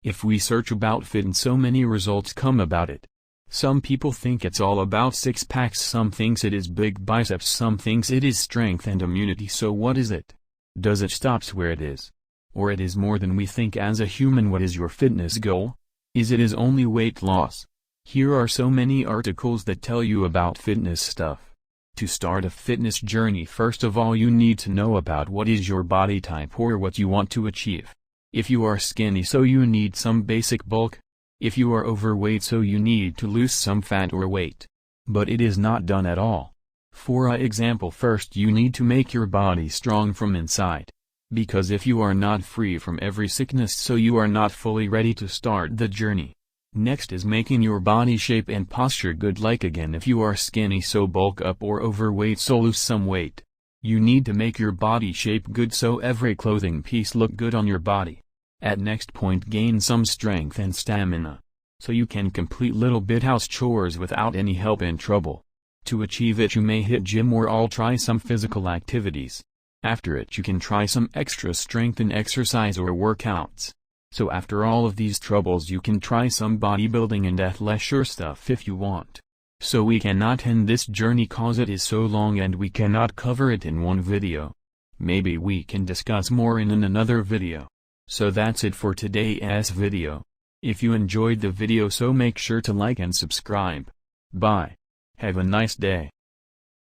If we search about fit and so many results come about it. Some people think it's all about six packs, some thinks it is big biceps, some thinks it is strength and immunity. So what is it? Does it stops where it is? Or it is more than we think as a human? What is your fitness goal? Is it is only weight loss? Here are so many articles that tell you about fitness stuff. To start a fitness journey, first of all you need to know about what is your body type or what you want to achieve. If you are skinny, so you need some basic bulk. If you are overweight, so you need to lose some fat or weight. But it is not done at all. For example, first you need to make your body strong from inside. Because if you are not free from every sickness, so you are not fully ready to start the journey. Next is making your body shape and posture good, like again if you are skinny, so bulk up, or overweight, so lose some weight. You need to make your body shape good so every clothing piece look good on your body. At next point, gain some strength and stamina. So you can complete little bit house chores without any help and trouble. To achieve it you may hit gym or all try some physical activities. After it you can try some extra strength and exercise or workouts. So after all of these troubles you can try some bodybuilding and athleisure stuff if you want. So we cannot end this journey cause it is so long and we cannot cover it in one video. Maybe we can discuss more in another video. So that's it for today's video. If you enjoyed the video, so make sure to like and subscribe. Bye. Have a nice day.